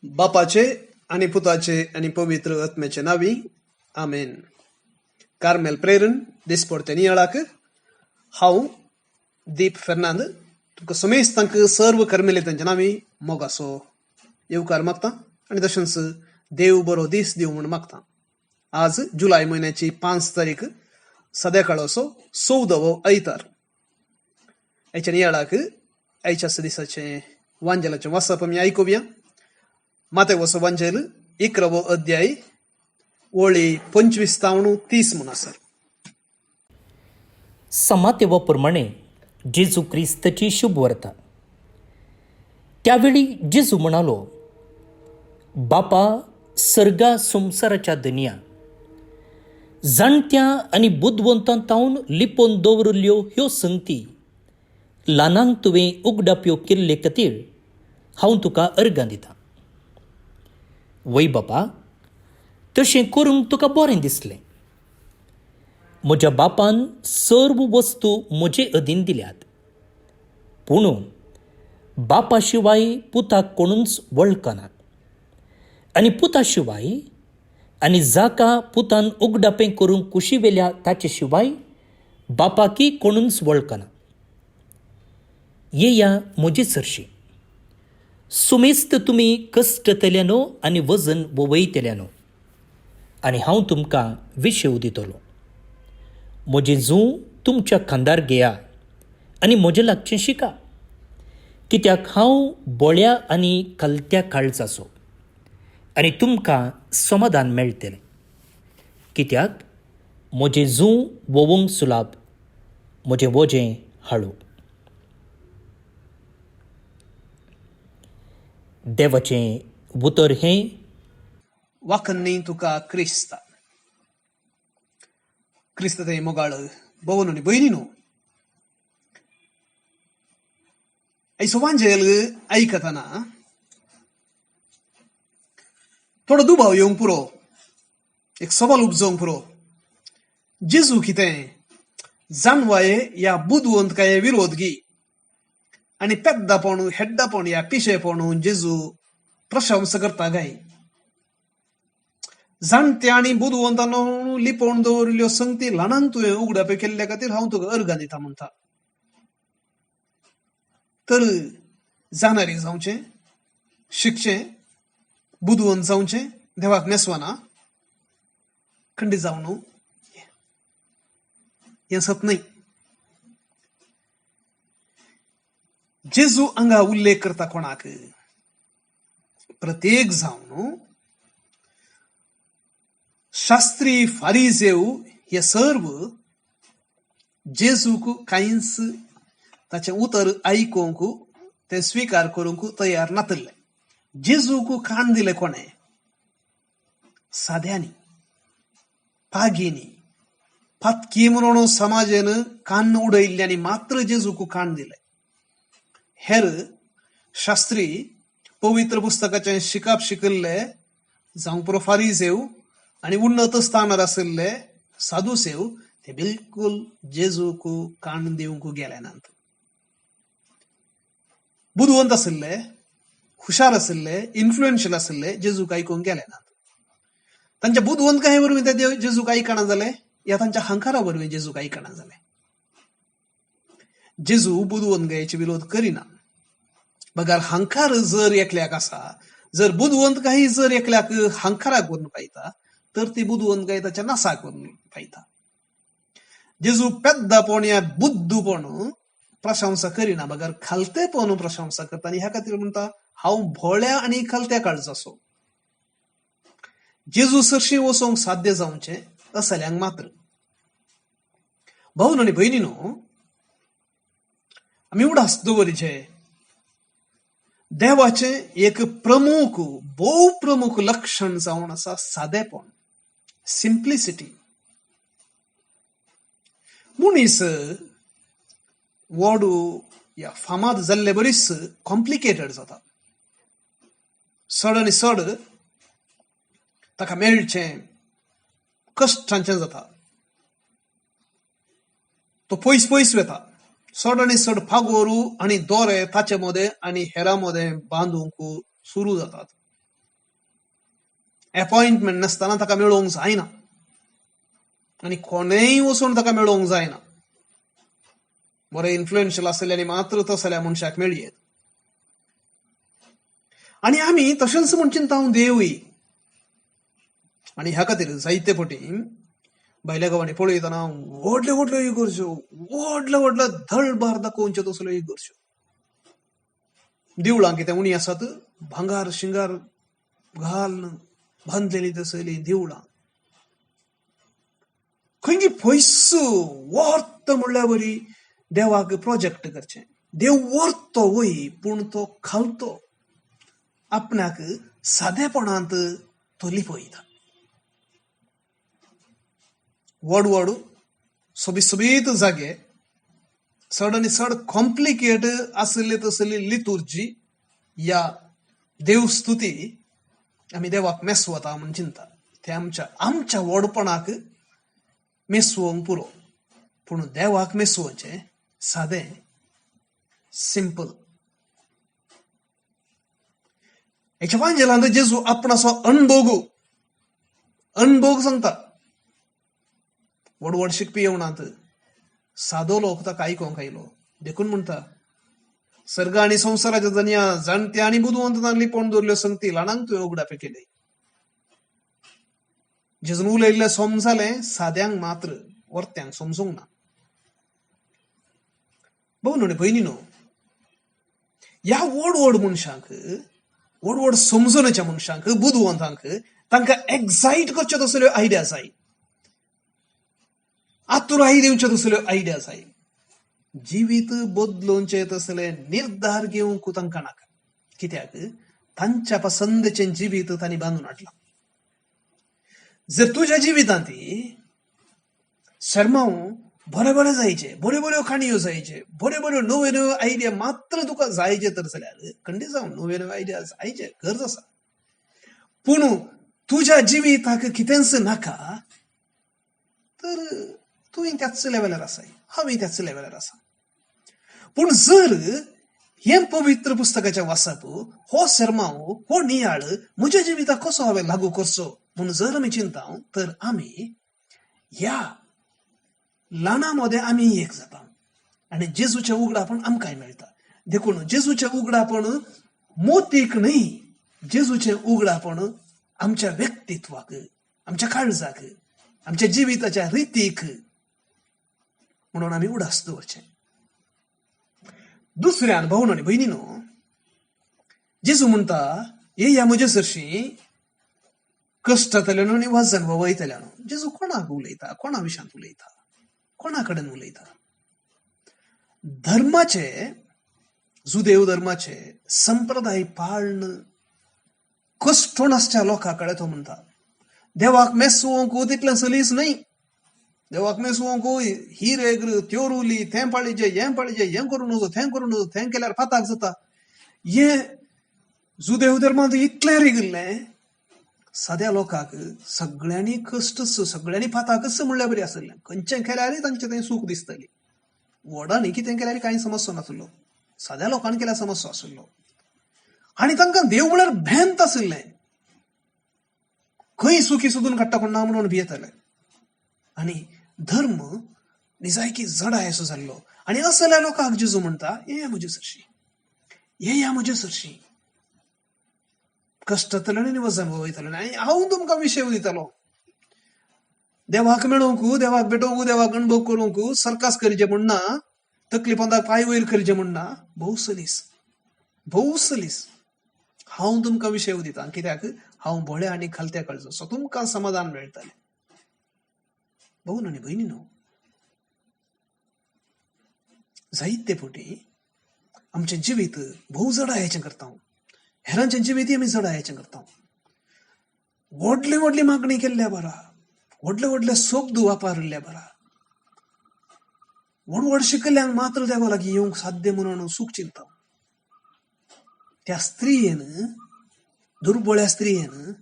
बापाचे आणि पुताचे आणि पवित्र आत्म्याचे नावी आमेन. कार्मेल प्रेरण दिसपडते नियाळाक हांव दीप फेर्नांद तुमकां समेस्तांक सर्व कर्मेलितांच्या नावी मोगासो येवकार मागता आणि तशेंच देव बरो दीस दिवं म्हूण मागता. आज जुलय म्हयन्याची 5 तारीख सद्याकाळचो 14वो ऐतार. आयच्या नियाळाक आयच्या दिसाचे वांजेलाचें वाचप आमी आयकुया. मातेवचो वांजेल 11वो अध्याय ओळी 25 तावण 30 म्हूण आसा. समातेवाप्रमाणे जेजू क्रिस्ताची शुभ वार्ता. त्यावेळी जेजू म्हणालो, बापा सर्गा संवसाराच्या दुनिया जाणट्या आनी बुद्धवंतां तावन लिपोवन दवरल्यो ह्यो संगती ल्हानांक तुवें उगडाप्यो केल्ले खातीर हांव तुका अर्गां दितां. वय बापा, तशें करूंक तुका बरें दिसलें. म्हज्या बापान सर्व वस्तू म्हजे अधीन दिल्यात. पूण बापा शिवाय पुताक कोणूच वळखना आनी पुता शिवाय आनी जाका पुतान उगडापें करूंक कुशी वेल्या ताचे शिवाय बापाकी कोणूच वळखना. येया म्हजे चरशी. सुमेस्त तुमी कश्टतल्यानो आनी वजन वोवयतल्यानो आनी हांव तुमकां विशेव दितलो. म्हजें जूं तुमच्या खांदार घेया आनी म्हजे लागचें शिका, कित्याक हांव बोळ्या आनी कलत्या काळजाचो आनी तुमकां समाधान मेळटलें. कित्याक म्हजें जूं वोवंक सुलाब, म्हजें वजें हाळू. देवाचें उतर हें, वाखन्नी तुका क्रिस्त. क्रिस्त ते मोगाळ भवन आनी भयणीनो, आयचो वांजेल आयकतना थोडो दुबाव येवंक पुरो, एक सवाल उपजोवंक पुरो. जेजू कितें जानवाये ह्या बुदवंतकाये विरोधगी आनी पेद्दापण हेड्डापण ह्या पिशेपण जेजू प्रशंसा करता काय? जाणट्या आनी बुदवंतांनो लिपोवन दवरल्यो संगती ल्हानांक तुवें उगडापे केल्ल्या खातीर हांव तुका अर्गां दिता म्हणटा. तर जाणारी जावचें, शिकचें, बुदवंत जावचें, देवाक नेसवाना, खंडीत जावं न्हू, हें सत न्हय. जेजू हांगा उल्लेख करता कोणाक? प्रत्येक जावन शास्त्री फारिजेव हे सर्व जेजूक कांयच ताचें उतर आयकूंक ते स्विकार करूंक तयार नातले. जेजूक कान दिलें कोणें? साद्यांनी, पागीनी, फातकी म्हणून समाजेन कान उडयल्ल्यांनी मात्र जेजूक कान दिलें. हेर शास्त्री, पवित्र पुस्तकाचें शिकप शिकिल्ले जावं पुरो फारिजेव आनी उन्नत स्थानार आशिल्ले सादुसेव ते बिलकुल जेजूक कान दिवंक गेले नात. बुदवंत आशिल्ले, हुशार आशिल्ले, इन्फ्लुएन्शियल आशिल्ले जेजूक आयकूंक गेले नात. तांच्या बुदवंतकाये वरवीं ते जेजूक आयकना जाले, या तांच्या हंकारा वरवीं जेजूक आयकना जाले. जेजू बुदवंतकायेचे विरोध करिना. बगार हंकार जर एकल्याक आसा, जर बुदवंतकाय जर एकल्याक हंकाराक वरून पायता, तर ती बुदवंतकाय ताच्या नासाक वरून पायता. जेजू पेद्दापण या बुद्धूपण प्रशंसा करिना, बगार खालतेपण प्रशंसा करता. आनी ह्या खातीर म्हणटा हांव भोळ्या आनी खालत्या काळजाचो. जेजू सरशी वचोंक साध्य जावचें असल्यांक मात्र. भावन आनी भयणीनो, आमी उडास दवरचें. देवाचें एक प्रमुख, भोव प्रमुख लक्षण जावन आसा सादेपण, सिंप्लिसिटी. मनीस व्हड या फामाद जाल्ले बरीच कॉम्प्लिकेटेड जाता. चड आनी चड ताका मेळचें कश्टांचें जाता. तो पयस पयस वेता. चड आनी चड फागोर आनी दोरे ताचे मदें आनी हेरां मदें बांदूंक सुरू जातात. अपॉइंटमेंट नासतना ताका मेळोवंक जायना आनी कोणेय वचून ताका मेळोवंक जायना. बरे इन्फ्लुएन्शियल आसलेल्यानी मात्र तसल्या मनशाक मेळयेत. आनी आमी तशेंच म्हूण चिंताव देवूय. आनी ह्या खातीर जायते फावटी भायल्या गांवांनी पळयतना व्हडल्यो व्हडल्यो इगर्ज्यो, व्हडल्या व्हडल्या धडबार दाखोवच्यो तसल्यो इगर्ज्यो. देवळां कितें उणी आसात, भांगार शिंगार घालून बांदलेली तसली देवळां. खंयची पयस वर्त म्हणल्यार बरी देवाक प्रोजेक्ट करचें. देव व्हरतो वय पूण तो खालतो आपणाक सादेपणांत तो लिपयता. व्हड व्हड सोबीत जागे, चड आनी चड कॉम्प्लिकेट आसली तसली लितुर्जी या देवस्तुती आमी देवाक मेसवता म्हूण चिंता. ते आमच्या व्हडपणाक मेसवोवंक पुरो, पूण देवाक मेसवचें सादें, सिंपल. एवांजेलांत जेजू आपणाचो अणभोग सांगता. व्हड व्हड शिकपी येवनात, सादो लोक ताका आयकोंक आयलो. देखून म्हणटा, सर्ग आनी संवसाराच्या जन्या जाणट्या आनी बुदवंतांनी लिपोवन दवरल्यो संगती ल्हानांक तुवें उगडापे केले. जेजून उलयल्लें समजलें, साद्यांक मात्र वर्त्यांक समजूंक ना. भोवन आनी भयणीनो, ह्या व्हड व्हड मनशांक, व्हड व्हड समजूनेच्या मनशांक, बुदवंतांक तांकां एक्सायट करच्यो तसल्यो आयडिया जाय, आतुराई दिवच्यो तसल्यो आयडिया जाय. जिवीत बदलोवचे तसले निर्धार घेवंक तांकां नाका. कित्याक तांच्या पसंदचें जिवीत तांणी बांदून हाडलां. जर तुज्या जिवितांत शर्माव बरे बरे जायचे, बऱ्यो बऱ्यो काणयो जायचे, बऱ्यो बऱ्यो नव्यो नव्यो आयडिया मात्र तुका जायचे तर जाल्यार खंडीत जावन नव्यो नव्यो आयडिया जायचे गरज आसा. पूण तुज्या जिविताक कितेंच नाका तर तुवें त्याच लेवलार आसाय, हांवें त्याच लेवलार आसा. पूण जर हें पवित्र पुस्तकाचें वाचप, हो शर्माव, हो नियाळ म्हज्या जिविताक कसो हांवें लागू करचो म्हूण जर आमी चिंताव तर आमी ह्या ल्हानामध्ये आमी एक जाता आनी जेजूचें उगडापण आमकांय मेळटा. देखून जेजूचें उगडापण मोतीक न्हय, जेजूचें उगडापण आमच्या व्यक्तित्वाक, आमच्या काळजाक, आमच्या जिविताच्या रितीक म्हणून आमी उडास दवरचें. दुसऱ्यान भावन आनी भयणीनो, जेजू म्हणटा, येया म्हजे सरशी कश्टांतल्यान आनी वाजन वयतल्यान. जेजू कोणाक उलयता, कोणा विशयांत उलयता, कोणा कडेन उलयता? धर्माचे, जुदेव धर्माचे संप्रदाय पाळण कश्ट नासच्या लोकां कडेन तो म्हणटा. देवाक मेसवंक तितलें सलीस न्हय. देवाक मेसवंक ही रेग्र, त्यो रुली, तें पाळिजे, हें पाळिजे, हें करूं नजो, तें करूं नजो, तें केल्यार फाताक जाता. हें जुदेव धर्मांत इतलें रिगिल्लें, साद्या लोकांक सगळ्यांनी कश्टच, सगळ्यांनी फाताकच म्हणल्यार बरी आसलें. खंयचें केल्यारय तांचें तें सूख दिसतली. व्हडांनी कितें केल्यार कांय समस्या नासलो, साद्या लोकांनी केल्यार समस्या आसलो. आनी तांकां देव म्हळ्यार भेंत आसलें. खंय सुखी सोदून काडटा कोण ना म्हणून भियेताले. आनी धर्म निजायकी जडाय असो जाल्लो. आनी असल्या लोकांक जेजू म्हणटा, येया म्हजे सरशी, येया म्हजे सरशी. कश्टांतल्यान आनी वजन वयतल्यान आनी हांव तुमकां विशय दितलो. देवाक मेळोवंक, देवाक भेटोवंक, देवाक अणभव करूंक सर्कास करचे म्हणना, तकलीफांताक पांय वयर करचे म्हणना, भोव सलीस, भोव सलीस. हांव तुमकां विशय दितां, कित्याक हांव भोळ्या आनी खालत्या काळजो, सो तुमकां समाधान मेळटलें. भावन आनी भयणीनो, जायते फावटी आमचें जिवीत भोव जडायेचें करता. हेरांचें जिवीत आमी जडायेचें करता. व्हडली व्हडली मागणी केल्ल्या बरा, व्हडले व्हडले शब्द वापरल्या बरा, व्हड व्हड शिकल्यांक मात्र देवा लागीं येवंक साध्य म्हणून सूख चिंता. त्या स्त्रियेन, दुर्बळ्या स्त्रियेन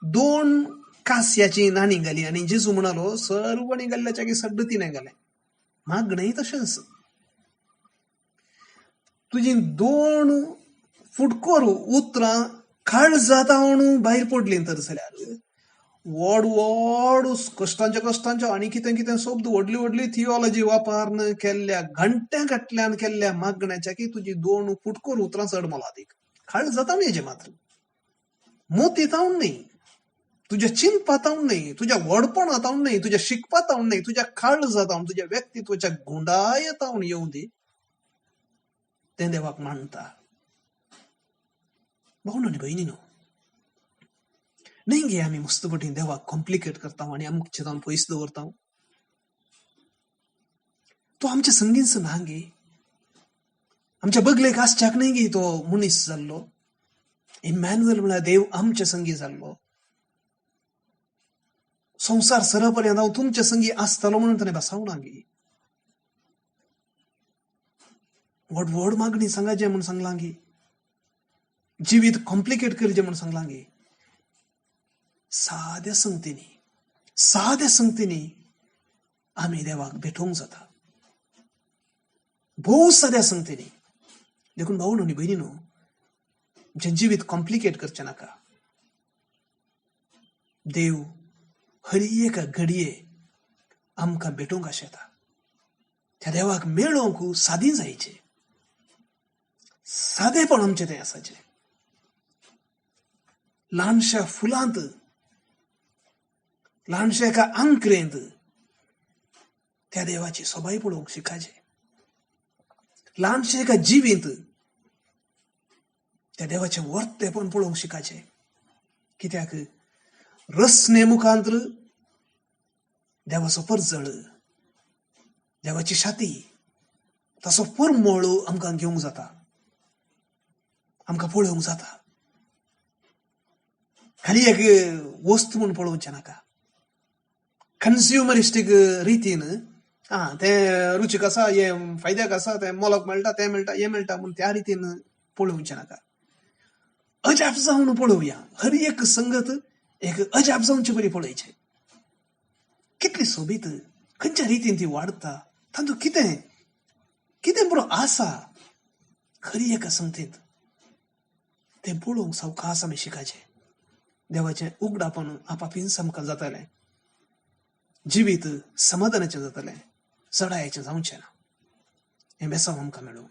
2 कांस्याची नाणी घाली आनी जेजू म्हणालो, सर्वांनी घाल्ल्याच्या की 3.5 घालें. मागणेय तशेंच. तुजी 2 फुटकोर उतरां काळजात म्हणून भायर पडली तर जाल्यार व्हड कश्टांच्या आणि कितें सोबत व्हडली थिओलॉजी वापरन केल्ल्या घंट्यां केल्ल्या मागण्याच्या की तुजी 2 फुटकोर उतरां चड मोलादीक. काळजात हेजे मात्र मोती तावन नाही, तुझ्या चिंतपातावन नाही, तुझ्या व्हडपणातावन नाही, तुझ्या शिकपातावन नाही, तुझ्या काळजातावन, तुझ्या व्यक्तित्वाच्या गुंडायतावन येऊं दी, तें देवाक मानता. भावनो आनी भयणीनो, नाही गे आमी मस्तपटी देवाक कॉम्प्लिकेट करता आणि आमच्या चिंतान पयस दवरता. तो आमच्या संगीन ना गे, आमच्या बगलेक आसच्याक नाही गे तो मनीस जाल्लो. इमॅन्युअल म्हळ्यार देव आमच्या संगी जाल्लो. संसार सरपर्यंत हांव तुमच्या संगी आसतलो म्हणून ताणें बसावना गे. व्हड मागणी सांगाचे म्हणून सांगला गे, जिवीत कॉम्प्लिकेट करचे म्हणून सांगला गे. साध्या संगतीने आम्ही देवाक भेटोंक जाता. भोव साध्या संगतीने. देखून भाऊ न्हू बहिणीनो, आमचें जिवीत कॉम्प्लिकेट करचें नाका. देव हर एक घडये आमकां भेटोंक आशेता. त्या देवाक मेळोंक सादी जायचें. सादेपण आमचें तें आसाचें. ल्हानशा फुलांत, ल्हानशा एका अंकरेंत त्या देवाची सोबाय पळोवंक शिकायचे. ल्हानशे एका जिवींत त्या देवाचें वर्तेपण पळोवंक शिकायचे. कित्याक रसने मुखांतर देवाचो परजळ, देवाची शाती, ताचो परमळ आमकां घेवंक जाता, आमकां पळोवंक जाता. खाली एक वस्त म्हूण पळोवचें नाका. कन्झ्युमरिस्टीक रितीन तें रुचीक आसा, हें फायद्याक आसा, तें मोलाक मेळटा, तें मेळटा, हें मेळटा म्हूण त्या रितीन पळोवचें नाका. अजाप जावन पळोवया. हर एक संगत एक अजाप जावचे बरी पळयचे. कितली सोबीत, खंयच्या रितीन ती वाडटा, तातूंत कितें बरो आसा खरी एका संगतींत, तें पळोवंक सावकास आमी शिकायचें. देवाचें उगडापण आपापीन आमकां जातलें. जिवीत समाधानाचें जातलें, चडायेचें जावचें ना. हें बेसांव आमकां मेळूं.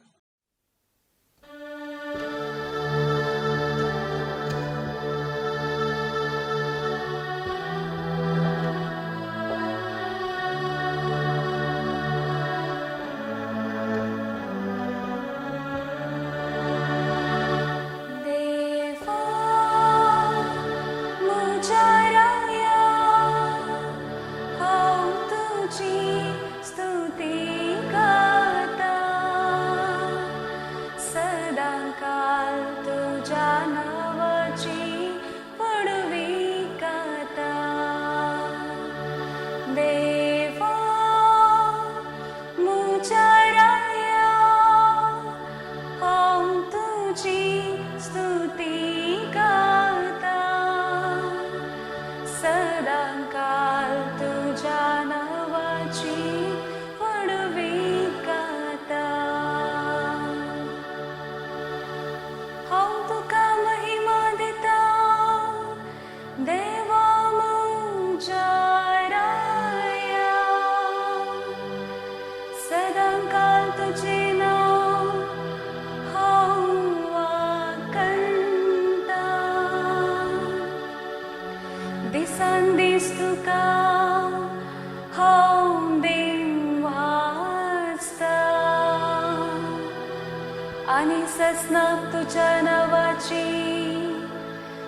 आणि ससनाक तुझ्या नावाची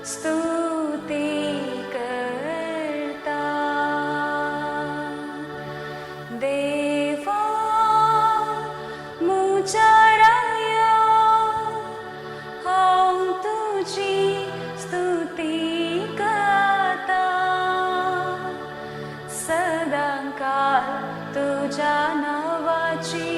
स्तुती करता. देवा मुझ्या राया, हांव तुझी स्तुती करता. सदांकाळ तुझ्या नावाची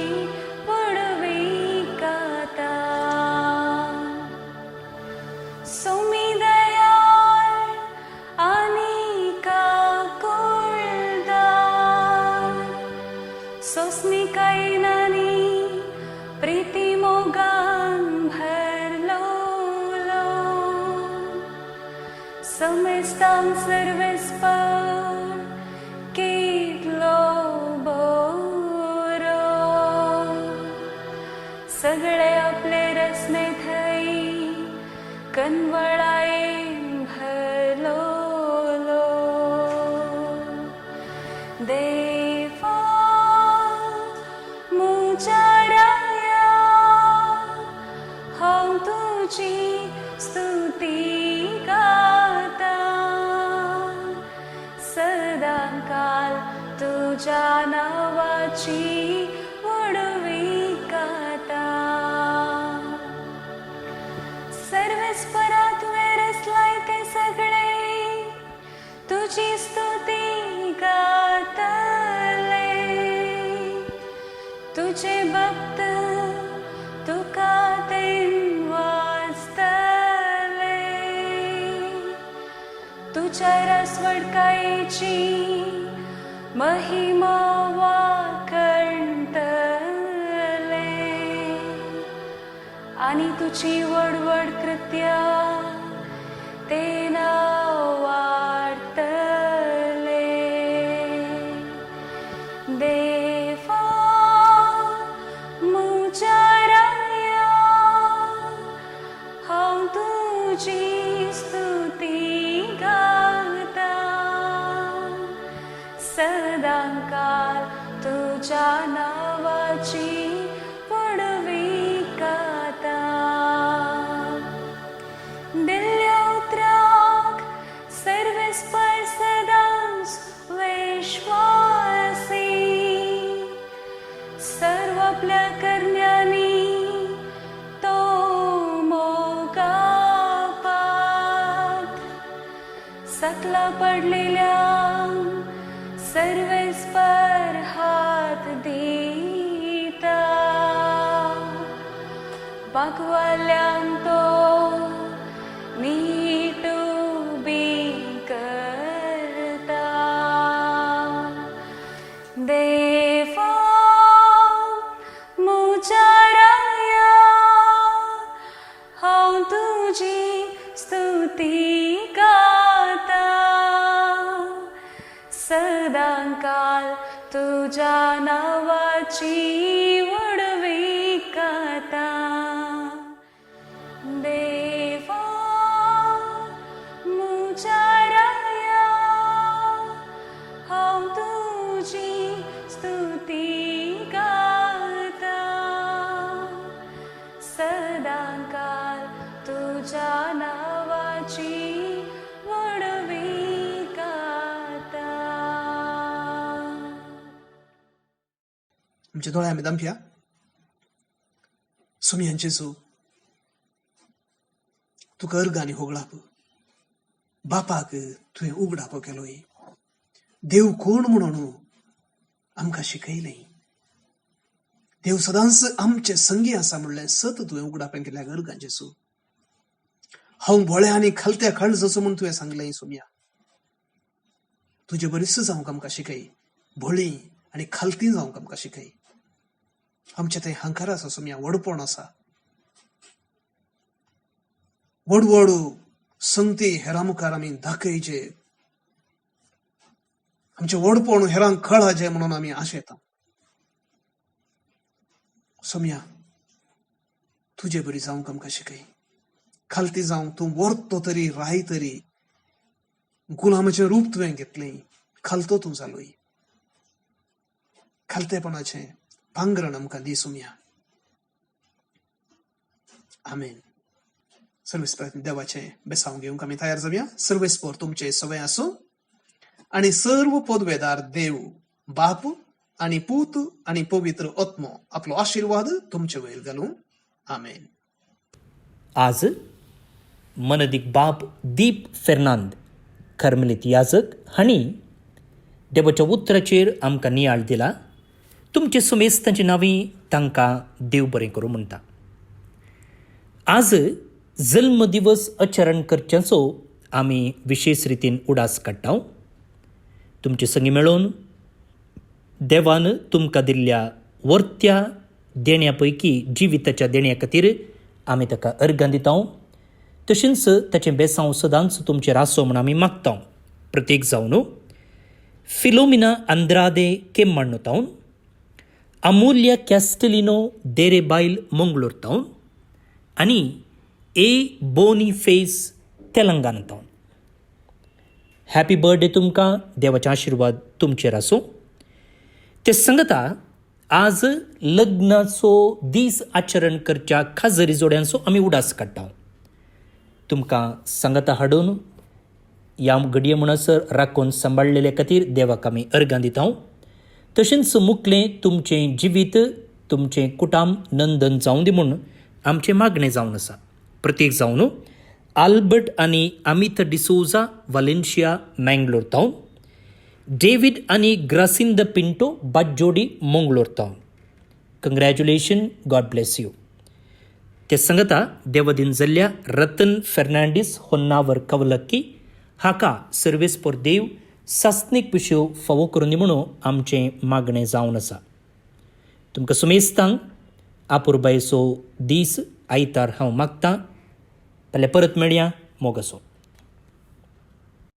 Samestam servespar kitlo boro सगळे आपले रसने थई कनवळाए भलो लो देवा मुचाराया हांव तुझी स्तुती गाता सदांकाल तुझ्या नावाची वडवी गाता सर्वस्परा तुवे रचलाय ते सगळे तुझी स्तुती गातले तुझे भक्त तुका तेन वाचतले तुझ्या रसवडकायेची महिमा वाकणतले आणि तुझी वडवड कृत्या तेना वाढतले देवा मुचाराया हांव तुझी स्तुती गाता सदांकाल तुझ्या नावाची वडवी गाता दिल्या उतराक सर्वस्पर सदांच विश्वासी सर्व आपल्या करण्यानी तो मोगापात सकला पडलेल्या सर्वस्पर हात देता बागवाल्यांक तो नीट उबी करता देवा मुचाराया हांव तुझी स्तुती गाता सदांकाल तुझ्या नावाची वडवी गाता देवा मुचाराया हांव तुझी स्तुती गाता सदांकाल तुझ्या नावाची वडवी गाता आमच्या दोळ्या आमी दामप्या सुमयांचे सो तुका अर्गांनी होगळाप बापाक तुवें उगडाप केलोय देव कोण म्हणून आमकां शिकयलें देव सदांच आमचे संगी आसा म्हणलें सत तुवें उगडापें केल्या अर्गांचे सो हांव भोळ्या आनी खालत्या खळ जसो म्हूण तुवें सांगलें सोम्या तुजे बरीच जावंक आमकां शिकय भोळी आनी खालती जावंक आमकां शिकय आमचे थंय हंकार आसा सोम्या वडपण आसा वडवड संगती हेरां मुखार आमी दाखयचे आमचे वडपण हेरांक कळाचे म्हणून आमी आशेता सोम्या तुजे बरी जावंक आमकां शिकय खालती जावंक तूं वर्तो तरी राय तरी गुलामाचें रूप तुवें घेतलें खालतो तूं जालोय खालतेपणाचें पांगरण आमकां दी सोम्या आमेन सर्वेस्पर देवाचें बेसांव घेवंक आमी तयार जावया सर्वेस्पर तुमचे सवय आसूं आनी सर्व पदवेदार देव बाप आनी पूत आनी पवित्र आत्मो आपलो आशिर्वाद तुमचे वयर घालूं आमेन आज मनदीक बाब दीप फेर्नांद कार्मेलीत याजक हांणी देवाच्या उतराचेर आमकां नियाळ दिला तुमचे सुमेस्तांची नांवीं तांकां देव बरें करूं म्हणटा आज जल्म दिवस आचरण करच्याचो आमी विशेष रितीन उडास काडटा तुमचे संगी मेळोवन देवान तुमकां दिल्ल्या वर्त्या देण्या पैकी जिविताच्या देण्या खातीर आमी ताका अर्गां दिता तशेंच ताचें बेसांव सदांच तुमचेर आसो म्हूण आमी मागता प्रत्येक जावन फिलोमिना आंद्रादे केम्मण्ण तावन अमूल्य कॅस्टलिनो देरेबायल मंगळूर तावन आनी ए बोनी फेस तेलंगाना तावन हॅपी बर्थडे तुमकां. देवाचें आशिर्वाद तुमचेर आसूं. ते सांगता आज लग्नाचो दीस आचरण करच्या खाजरी जोड्यांचो आमी उडास काडटा. तुमकां सांगता हाडून ह्या घडये म्हणसर राखून सांबाळलेले खातीर देवाक आमी अर्गां दिता. तशेंच मुखलें तुमचें जिवीत तुमचें कुटाम नंदन जावं दी म्हूण आमचें मागणें जावन आसा. प्रत्येक जावन आल्बर्ट आनी अमित डिसोजा वालेन्शिया मँगलोर तावन डेविड आनी ग्रासिंद पिंटो बाज्जोडी मंगळूर तावन कंग्रॅच्युलेशन. God bless you. ते सांगता देवदीन जाल्ल्या रतन फेर्नांडीस होन्नावर कवलक्की हाका सर्वेस पोर देव सासनीक पिश्यो फावो करून दी म्हणून आमचें मागणें जावन आसा. तुमकां सुमेस्तांक आपुरबायेचो दीस आयतार हांव मागतां. फाल्यां परत मेळया. मोग आसूं.